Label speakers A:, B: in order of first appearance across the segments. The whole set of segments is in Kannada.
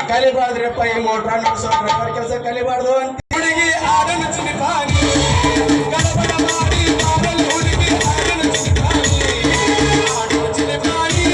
A: ಕಲಿಬಾರ್ದ್ರಪ್ಪ ಈ ಮೋಟ್ರ ನಡೆಸೋ ಡ್ರೈವರ್ ಕೆಲಸ ಕಲಿಬಾರ್ದು ಅಂತ ಹುಡುಗಿ ಆಡನ ಚಿನಿಪಾನಿ ಗಡಬಡ ಮಾಡಿ ಮಾಡಲು ಹುಡುಗಿ ಆಡನ ಚಿನಿಪಾನಿ ಆಡೋ ಚಿನಿಪಾನಿ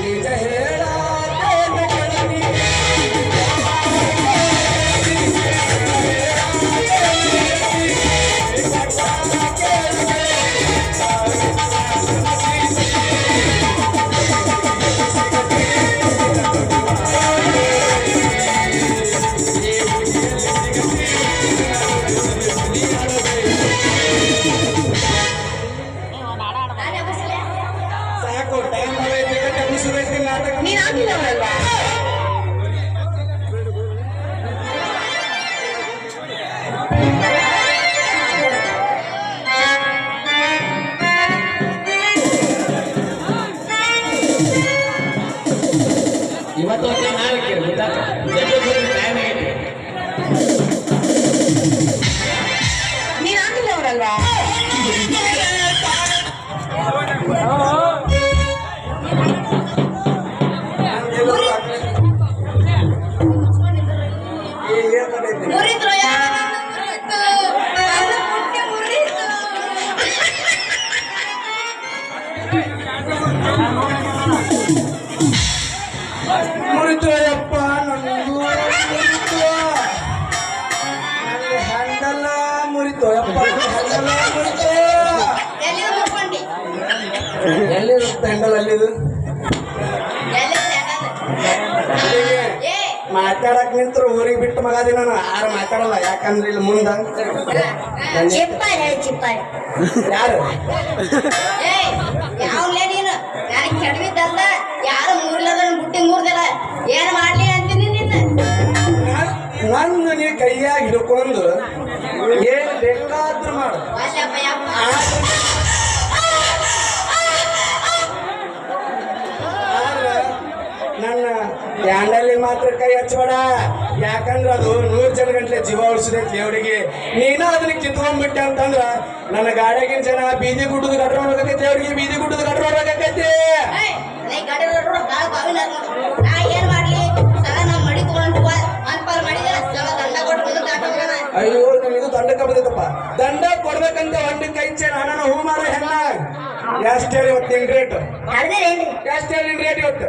A: ನಿಜ ಹೇಳಾತೇನ ಗೆಳತಿ ಸಾಕು ಟೈಮ್ ಆಗೈತೆ ಮುಗಿಸ್ಬೇಕು ನಾಟಕ.
B: ನೀನ್ ಆಗಿಲ್ಲವರಲ್ವಾ?
C: ಇವತ್ತು ನಾಳೆ ಟೈಮ್ ಐತಿ.
B: ನೀನ್ ಆಗಿಲ್ಲವರಲ್ವಾ?
D: ಮುರಿದ್ರು ಮುರಿತು ನನ್ನ ಪುಟ್ಟಿ ಮುರಿತು.
A: ಮುರಿತು ಅಯ್ಯಪ್ಪ ನಂದು ಮುರಿತು ನನ್ನ ಹ್ಯಾಂಡಲ ಮುರಿತು ಅಯ್ಯಪ್ಪ ಹ್ಯಾಂಡಲ ಮುರಿತು.
D: ಎಲ್ಲಿ ಮುಟ್ಕೊಂಡಿ
A: ಎಲ್ಲಿರುತ್ತೆ ಹ್ಯಾಂಡಲ್ ಅಲ್ಲಿದು
D: ಎಲ್ಲಿ
A: ಅಲ್ಲಿಗೆ
D: ಏ
A: ಮಾತಾಡಕ್ ನಿಂತ್ರು ಊರಿಗೆ ಬಿಟ್ಟು ಮಗಾದಿ ನಾನು ಯಾರು ಮಾತಾಡಲ್ಲ ಯಾಕಂದ್ರೆ ಇಲ್ಲಿ ಮುಂದ
D: ಚಿಪ್ಪಾಳೆ ಚಿಪ್ಪಾಳೆ
A: ಯಾರು
D: ಏ ಯಾವ್ಲೇ ನೀನು ನನಗೆ ಕೆಡವಿದ್ದಲ್ಲ ಯಾರು ಮೂರ್ಲದ ಬುಟ್ಟಿ ಮೂರ್ದಿಲ್ಲ ಏನ್ ಮಾಡ್ಲಿ ಅಂತೀನಿ ನಿನ್ನ
A: ನನ್ನ ನೀ ಕೈಯಾಗ ಹಿಡ್ಕೊಂಡು ಏನ್ ಬೇಕಾದ್ರೂ ಮಾಡು
D: ವಾಸಪ್ಪ ಯಪ್ಪ
A: ಆದ್ರೆ ನನ್ನ ಹ್ಯಾಂಡಲ್ಲಿ ಮಾತ್ರ ಕೈ ಹಚ್ಚಬೇಡ ಯಾಕಂದ್ರೆ ಅದು 100 ಜನ ಗಂಟ್ಲೆ ಜೀವ ಉಳಿಸಿದೈತಿ ದೇವರಿಗೆ. ನೀನ ಅದನ್ನ ಕಿತ್ಕೊಂಡ್ಬಿಟ್ಟೆ ಅಂತಂದ್ರ ನನ್ನ ಗಾಡಿಯಾಗಿನ ಜನ ಬೀದಿ ಗುಡ್ಡದ ಗಟ್ರ ಹೊರಗೈತಿ ದೇವರಿಗೆ ಬೀದಿ ಗುಡ್ಡದ ಗಟ್ರ ಹೊರಗೈತಿ.
D: ಗಾಡಿ ಗಾಳ ಬಾವಿನ ನಾ ಏನ್ ಮಾಡ್ಲಿ ಸಲ ನಮ್ ಮಡಿ ತಗೊಂಡು ಅನ್ಪಾಲ್ ಮಾಡಿದ್ರೆ ಸಲ ದಂಡ ಕೊಟ್ಟು ದಾಟೋಣ.
A: ಅಯ್ಯೋ ಇದು ದಂಡಕ್ಕೆ ಬಂದೈತಪ್ಪ. ದಂಡ ಕೊಡ್ಬೇಕಂತ ಒಂದು ಕೈ ನಾನು ಹೂ ಮಾರ ಹೆಣ್ಣ ಎಷ್ಟು ಹೇಳಿ ಇವತ್ತು ನಿನ್ ರೇಟ್
D: ಅದೇನೇನ್ರಿ
A: ಎಷ್ಟು ಹೇಳಿ ನಿನ್ ರೇಟ್ ಇವತ್ತು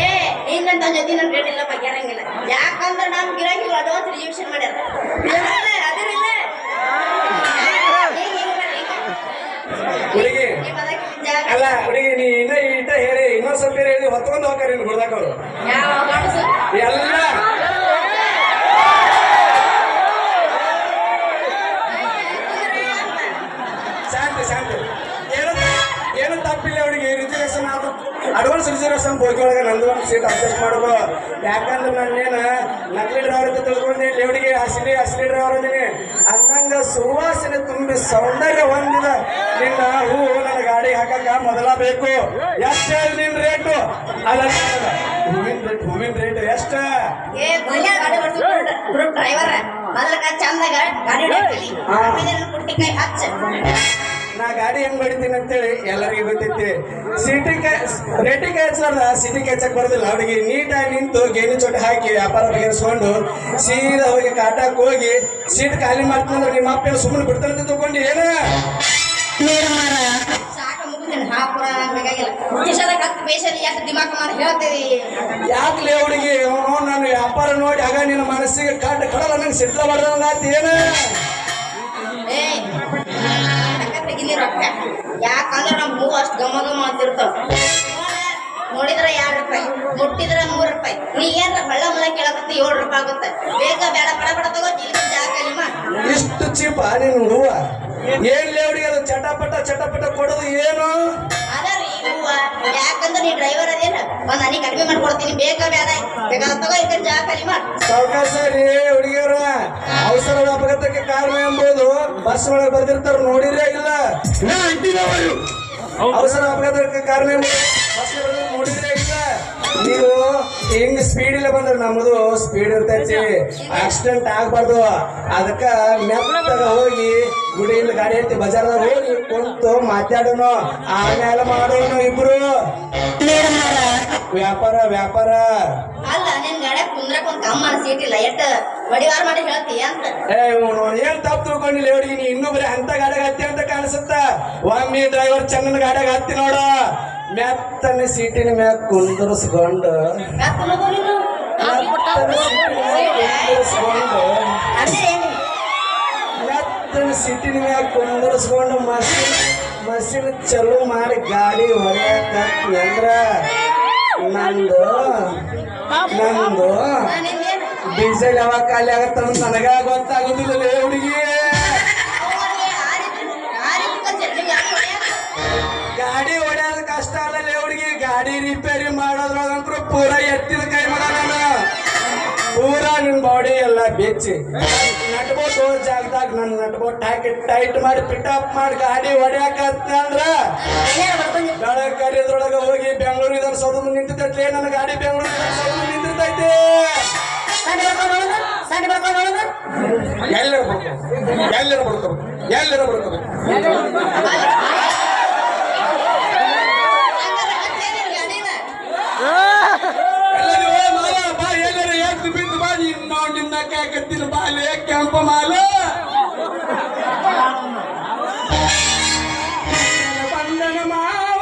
D: ಏ ಇನ್ನಂತ ಜೊತೆ ನನ್ ರೇಟ್ ಇಲ್ಲ ಬಗೆರಂಗಿಲ್ಲ ಯಾಕಂದ್ರೆ ನಮ್ ಗಿರಾಕಿ ಅಡ್ವಾನ್ಸ್ ರಿಜಿಸ್ಟ್ರೇಷನ್ ಮಾಡ್ಯಾರ ಅದಿರಿಲ್ಲ
A: ಹುಡುಗಿ ಅಲ್ಲ ಹುಡುಗಿ ನೀ ಇನ್ನ ಹೇಳಿ ಇನ್ನೊಂದ್ ಸ್ವಲ್ಪ ಹೇಳಿ ಹೊತ್ಕೊಂಡು ಹೋಗ್ತಾರೆ ಇನ್ನು ಗುಡ್ದಾಕ ಅವರು ಎಲ್ಲ ಶಾಂತಿ ಶಾಂತಿ ಏನು ತಪ್ಪಿಲ್ಲ ಅವಳಿಗೆ ರಿಸರ್ವೇಶನ್ ಆದ್ರು ಅಡ್ವಾನ್ಸ್ ರಿಸರ್ವೇಶನ್ ಬೋಗಿ ಒಳಗೆ ನಂದು ಒಂದು ಸೀಟ್ ಅಡ್ಜಸ್ಟ್ ಮಾಡೋದು. ಯಾಕಂದ್ರೆ ನಾನೇನು ನಕಲಿ ಡ್ರೈವರ್ ಅಂತ ತಿಳ್ಕೊಂಡೆ ಲೇವಡಿಗೆ ಅಸಲಿ ಡ್ರೈವರ್ ಅದೀನಿ ಅಂದಂಗ ಸುವಾಸನೆ ತುಂಬಿ ಸೌಂದರ್ಯ ಹೊಂದಿದ ನಿನ್ನ ಹೂ ನನ್ನ ಗಾಡಿ ಹಾಕಕ್ಕ ಮೊದಲ ಬೇಕು. ಎಷ್ಟು ಹೇಳಿ ನಿನ್ ರೇಟು ಅಲ್ಲ ಹೂವಿನ ರೇಟ್ ಎಷ್ಟ
D: ಡ್ರೈವರ್ ಮೊದಲ ಚಂದಾಗ ಗಾಡಿ ಪುಟ್ಟಿ ಕೈ ಹಚ್ಚ
A: ನಾ ಗಾಡಿ ಹೆಂಗ್ ಹೊಡಿತೀನಿ ಅಂತೇಳಿ ಎಲ್ಲರಿಗೂ ಗೊತ್ತೈತಿ. ರೇಟಿಗೆ ಹಚ್ಚಲಾರ್ದ ಸಿಟಿಗೆ ಹಚ್ಚಕ್ ಬರೋದಿಲ್ಲ ಅವಳಿಗೆ. ನೀಟಾಗಿ ನಿಂತು ಗೇಣಿ ಚೋಟ ಹಾಕಿ ವ್ಯಾಪಾರ ಬಗೆಹರಿಸ್ಕೊಂಡು ಸೀದಾ ಹೋಗಿ ಕಾಟಾಕ್ ಹೋಗಿ ಸೀಟ್ ಖಾಲಿ ಮಾಡ್ತಂದ್ರೆ ನಿಮ್ಮ ಅಪ್ಪ ಸುಮ್ಮನೆ ಬಿಡ್ತಾನಂತ ತಗೊಂಡು ಏನ
D: ಸಾಕ ಮುಗಿತೀನಿ ಹಾಪುರ ಬೇಕಾಗಿಲ್ಲ ಕಿಶದಾಗ ಹತ್ತು ಪೈಸಲ್ಲಿ ಎಷ್ಟು ದಿಮಾಕ ಮಾಡಿ ಹೇಳ್ತೀವಿ.
A: ಯಾಕಲೇ ಅವಳಿಗೆ ಅವನು ನಾನು ವ್ಯಾಪಾರ ನೋಡಿ ಆಗ ನಿನ್ನ ಮನಸ್ಸಿಗೆ ಕಡಲ ನಂಗೆ ಸಿಟ್ಲ ಮಾಡ್ದಂಗಾತ ಏನ
D: ಏ ತೆಗಿಲಿ ರೊಕ್ಕ ಯಾಕಂದ್ರೆ ನಮ್ ಹೂ ಅಷ್ಟು ಗಮ ಗಮ ಅಂತಿರ್ತಾವ. ನೋಡಿದ್ರೆ 2 ರೂಪಾಯಿ ಮುಟ್ಟಿದ್ರೆ 3 ರೂಪಾಯಿ. ನೀ ಏನ್ರ ಹಳ್ಳ ಮಳ ಕೇಳಕತ್ತಿ 7 ರೂಪಾಯಿ ಆಗುತ್ತೆ. ಬೇಗ ಬೇಡ ಬಡ ಬಡ ತಗೋ ಇಲ್ಲಿ ಜಾಕಲಿಮ
A: ಇಷ್ಟು ಚೀಪ ನೀನು ಹೂವ ಏನ್ ಲೇವಡಿಗೆ ಅದು ಚಟಪಟ ಕೊಡೋದು ಏನು
D: ಅದರಿ ಹೂವ ಯಾಕಂದ್ರೆ ನೀ ಡ್ರೈವರ್ ಅದೇನ ಒಂದ್ ಹನಿ ಕಡಿಮೆ ಮಾಡ್ಕೊಡ್ತೀನಿ. ಬೇಗ ಬೇಡ ಬೇಕಾದ ತಗೋ ಇಲ್ಲಿ ಜಾಕಲಿಮ
A: ಸಾವಕಾಶ ರೀ ಹುಡುಗಿಯರ. ಅವಸರದ ಅಪಘಾತಕ್ಕೆ ಕಾರಣ ಎಂಬುದು ಬಸ್ ಒಳಗೆ ಬರ್ದಿರ್ತಾರ ನೋಡಿರೇ ಇಲ್ಲ. ಅವಸರ ಅಪಘಾತಕ್ಕೆ ಕಾರಣ ಎಂಬುದು ಬಸ್ ನೋಡಿರೇ ಇಲ್ಲ. ನೀವು ಹಿಂಗ್ ಸ್ಪೀಡ್ ಇಲ್ಲ ಬಂದ್ರೆ ನಮ್ಮದು ಸ್ಪೀಡ್ ಇರ್ತೈತಿ ಆಕ್ಸಿಡೆಂಟ್ ಆಗ್ಬಾರ್ದು ಅದಕ್ಕ ಮೆತ್ತಗ ಹೋಗಿ ಗುಡಿಯಿಂದ ಗಾಡಿ ಐತಿ ಬಜಾರ್ದಾಗ ಹೋಗಿ ಕುಂತು ಮಾತಾಡೋನು ಆಮೇಲೆ ಮಾಡೋನು ಇಬ್ರು ವ್ಯಾಪಾರ ವ್ಯಾಪಾರ
D: ಅಲ್ಲ ನಿನ್ ಗಾಡಿ ಕುಂದ್ರಕ್ ಒಂದ್ ಕಮ್ಮ ಸೀಟ್ ಇಲ್ಲ ಎಷ್ಟ ವಡಿವಾರ ಮಾಡಿ ಹೇಳ್ತೀಯ ಅಂತ
A: ಏನ್ ತಪ್ಪು ತಿಳ್ಕೊಂಡಿಲ್ಲ ಹುಡುಗಿ ನೀ ಇನ್ನೂ ಬರೀ ಅಂತ ಗಾಡಿಗೆ ಹತ್ತಿ ಅಂತ ಕಾಣಿಸುತ್ತ ಒಮ್ಮೆ ಡ್ರೈವರ್ ಚಂದನ ಗಾಡಿಗೆ ಹತ್ತಿ ನೋಡು ಮೆತ್ತನ ಸೀಟಿನ ಮ್ಯಾಗ ಕುಂದರ್ಸ್ಕೊಂಡು ಮೆತ್ತನ ಸೀಟಿನ ಮ್ಯಾಗ ಕುಂದರ್ಸ್ಕೊಂಡು ಮಷಿನ್ ಚಲೋ ಮಾಡಿ ಗಾಡಿ ಹೊಡ್ಯಾಕ ಅಂದ್ರ ನಂದು ಡೀಸೆಲ್ ಯಾವಾಗ ಖಾಲಿ ಆಗತ್ತ ನನಗ ಗೊತ್ತಾಗುದಿಲ್ಲ ಹುಡುಗಿ ಗಾಡಿ ಹೊಡ್ಯೋದು ಕಷ್ಟ ಅಲ್ಲ ಹುಡುಗಿ ಗಾಡಿ ರಿಪೇರಿ ಮಾಡೋದ್ರೊಳಗಂತೂ ಪೂರ ಎತ್ತಿದ ಕೈ ಮಗ ನಾನು ಪೂರ ನಿನ್ ಬಾಡಿ ಎಲ್ಲ ಬೆಚ್ಚಿ ನಟ್ಬೋಟ್ ಜಾಗದಾಗ ನನ್ನ ನಟ್ಬೋಟ್ ಹಾಕಿ ಟೈಟ್ ಮಾಡಿ ಪಿಟಪ್ ಮಾಡಿ ಗಾಡಿ ಹೊಡ್ಯಾಕತ್ತ ಅಂದ್ರ ಬೆಳಗ್ಗೆ ಕರಿದ್ರೊಳಗ ಹೋಗಿ ಬೆಂಗಳೂರು ವಿಧಾನಸೌಧ ನಿಂತಿರ್ತೈತಿ ನನ್ನ ಗಾಡಿ ಬೆಂಗಳೂರು ವಿಧಾನಸೌಧ ನಿಂತಿರ್ತೈತಿ ಎಲ್ಲರ ಬಡ್ಕೋಬೇಕು ಎಲ್ಲರ ಎದ್ದು ಬಿದ್ದು ಬಾ ನಿನ್ನ ಕಾಕತ್ತಿನ ಬಾಲೆ ಕೆಂಪ ಮಾಲ ಬಂದನ ಮಾವ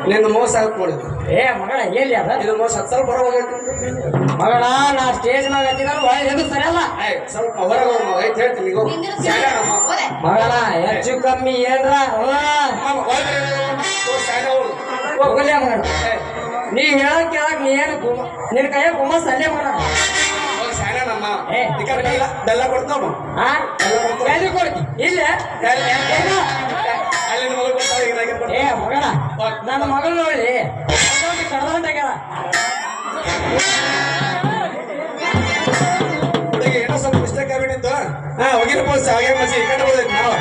A: ನಿನ್ನ ಮೋಸ ಹಾಕಿ ಮಾಡಿದ್ದು
C: ಮಗಳ ಎಲ್ಲಿ ಅದ
A: ಇದು ಮೋಸ ಸ್ವಲ್ಪ ಹೊರಗೆ
C: ಮಗಳ ನಾ ಸ್ಟೇಜ್ ಮ್ಯಾಗ ಹತ್ತಿದ ಸರಿಯಲ್ಲ
A: ಸ್ವಲ್ಪ ಹೊರಗೆ ಐತೆ ಹೇಳ್ತೀನಿ
C: ಮಗಳ ಹೆಚ್ಚು ಕಮ್ಮಿ ಏನ್ರ ಹೋಗಲ್ಲ ಮಗಳ ನೀ ಹೇಳಕ್ ಕೇಳಕ್ ನೀ ಏನು ನಿನ್ ಕೈಯ ಗುಮ್ಮಸ್ ಅಲ್ಲೇ ಮಗಳ
A: ಬೆಲ್ಲ ಕೊಡ್ತಾವ
C: ಎಲ್ಲಿ ಕೊಡ್ತಿ ಇಲ್ಲ ಮಗಳ ನನ್ನ ಮಗಳು ನೋಡಿ ಕಡ್ದಂಟಾಗ್ಯಾರ
A: ಹುಡುಗಿ ಏನೋ ಸ್ವಲ್ಪ ಮಿಸ್ಟೇಕ್ ಆಗ್ಬಿಟ್ಟಿತ್ತು ಹೋಗಿರಪ್ಪ ಹಾಗೆ ಮಸಿ ಈ ಕಡೆ ಹೋದೈತಿ ನಾವು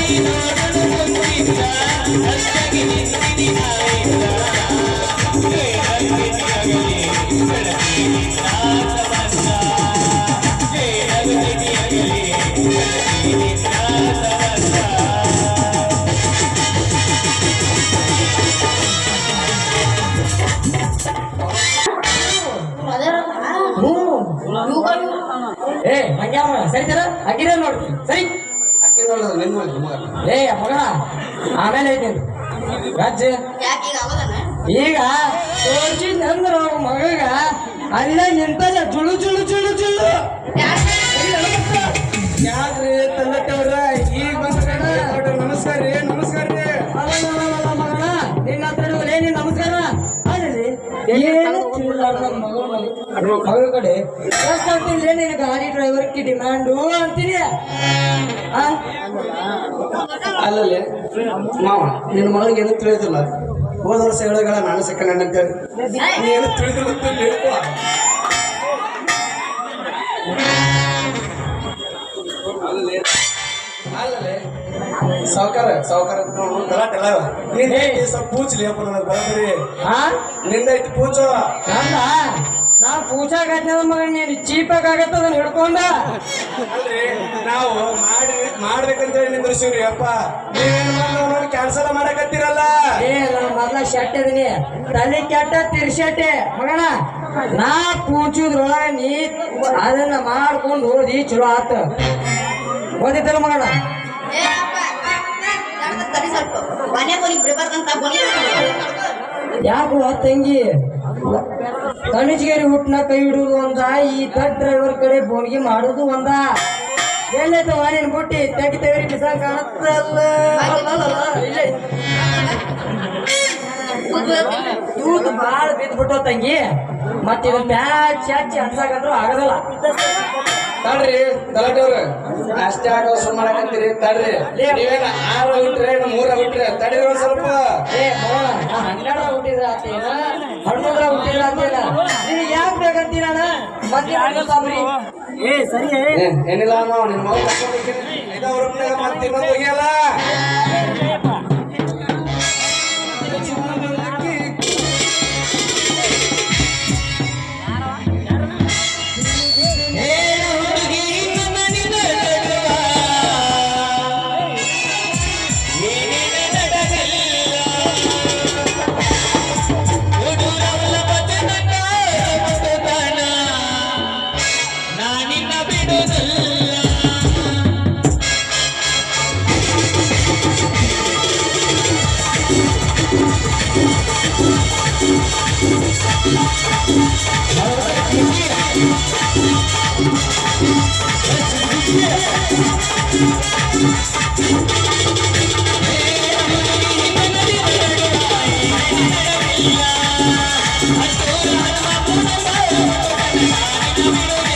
A: Thank you.
D: ಇವುಗಳು
C: ಏ ಹಂಗೆ ಸರಿತಾರ ಅಕ್ಕಿರ ನೋಡ್ತೀನಿ ಸರಿ
A: ಅಕ್ಕಿ ನೋಡಿದ್ರೆ ನಿನ್ ನೋಡಿ ಮಗ
C: ಏ ಮಗನ ಆಮೇಲೆ ಐತೇನು ರಾಜ್ಯ
D: ಯಾಕೆ ಈಗ ಅವದನ
C: ಈಗ ತೋರ್ಸಿದ್ನಂದ್ರ ಮಗಗ ಅಲ್ಲೇ ನಿಂತಲ್ಲ ಜುಳು ಜುಳು ಜುಳು ಜುಳು
A: ಯಾಕ್ರಿ ತಂದಟ್ಟವ್ರ ಈಗ ಬಂದ್ರ ನಮಸ್ಕಾರ ರೀ ನಮಸ್ಕಾರ ರೀ
C: ಅಲ್ಲ ಮಗನ ನಿನ್ನ ಹತ್ರ ನಿನ್ನ ನಮಸ್ಕಾರ ಅಲ್ಲರಿ ಏನು ತಿಳಿಲಾರ್ದ ಮಗಳ ಕಡೆ ಎಷ್ಟು ಅಂತೀನಿ ನಿನ್ನ ಗಾಡಿ ಡ್ರೈವರ್ಗೆ ಡಿಮ್ಯಾಂಡು ಅಂತೀನಿ
A: ಅಲ್ಲಲ್ಲಿ ಮಾವ ನಿನ್ನ ಮಗಳಿಗೆ ಏನು ತಿಳಿಯೋದಿಲ್ಲ ಹೋದ ವರ್ಷ ಹೇಳಗಳ ನಾನು ಸೆಕೆಂಡ್ ಹ್ಯಾಂಡ್ ಅಂತೇಳಿ ನೀ ಏನು ತಿಳಿದಿಲ್ಲ ಅಂತ ಹೇಳ್ಕೊ. ಅಲ್ಲಲ್ಲಿ ಸಾವುಕಾರ ಗಲಾಟೆ ಎಲ್ಲ ನಿಂದ ಸ್ವಲ್ಪ ಪೂಜ್ಲಿ ಅಪ್ಪ ನನಗೆ ಬರೋದ್ರಿ
C: ಹಾ
A: ನಿಂದ ಇಟ್ಟು ಪೂಜ
C: ನಂದ ನಾ ಪೂಜಾಗತ್ತ ಮಗ ನೀನು ಚೀಪಾಗ ಆಗತ್ತ ಅದನ್ನ ಹಿಡ್ಕೊಂಡ
A: ಅಲ್ರಿ ನಾವು ಮಾಡ್ಬೇಕಂತೇಳಿ ನಿಂದ್ರಿಸಿವ್ರಿ ಅಪ್ಪ ನೀವೇನ್ ಮಾಡಿ ಕ್ಯಾನ್ಸಲ್ ಮಾಡಕತ್ತೀರಲ್ಲ
C: ಏ ನಾ ಮೊದ್ಲ ಶೆಟ್ ಇದೀನಿ ತಲೆ ಕೆಟ್ಟ ತಿರ್ಸಟ್ಟೆ ಮಗನ ನಾ ಪೂಜುದ್ರೊಳಗ ನೀ ಅದನ್ನ ಮಾಡ್ಕೊಂಡು ಓದಿ ಚಲೋ ಆತ ಓದಿದ್ದಲ್ಲ ಮಗನ
D: ಏ ಅಪ್ಪ ತಡಿ ಸ್ವಲ್ಪ ಮನೆ ಬೋಲಿ ಬಿಡಬಾರ್ದಂತ ಬೋಲಿ
C: ಯಾಕೋ ತಂಗಿ ಕಣಿಜ್ಗೇರಿ ಹುಟ್ಟನ ಕೈ ಹಿಡುದು ಒಂದ ಈ ದಡ್ ಡ್ರೈವರ್ ಕಡೆ ಬೋಣಿಗೆ ಮಾಡುದು ಒಂದ ಎಲ್ಲೈತವ ನೀನ್ ಬುಟ್ಟಿ ತೆಗಿ ತೆಗರಿ ಬಿಸ ಕಾಣತ್ತಲ್ಲ ತೂತ್ ಬಾಳ ಬಿದ್ಬಿಟ್ಟು ತಂಗಿ ಮತ್ತ ಇದು ಪ್ಯಾಚ್ ಹಚ್ಚಿ ಅನ್ಸಾಕಂದ್ರು ಆಗದಲ್ಲ
A: ತಡ್ರಿ ತಲಾಟವ್ರ ಅಷ್ಟೇ ಆಗೋ ಸುಮ್ ಮಾಡಕತ್ತೀರಿ ತಡ್ರಿ ನೀವೇನ 6 ಬಿಟ್ರೆ 3 ಬಿಟ್ರೆ ತಡ್ರಿ ಒಂದ್ ಸ್ವಲ್ಪ
C: ಏ ಮೋಳ ನಾ 12 ಹುಟ್ಟಿದ್ರ ಆತೇನ 11 ಹುಟ್ಟಿದ್ರ ಆತೇನ ನೀನು ಯಾಕೆ ಬೇಕಂತೀನ ಮತ್ತೆ
A: ಏನಿಲ್ಲ ನಾವು ನಿಮ್ಮ ಮಗ ಕರ್ಕೊಂಡ್ಬರ್ತೀನಿ 5 ರೂಪಾಯಿನಾಗ ಮತ್ತೆ ಇನ್ನೊಂದು ಹೋಗಿಯಲ್ಲ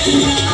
E: Yeah.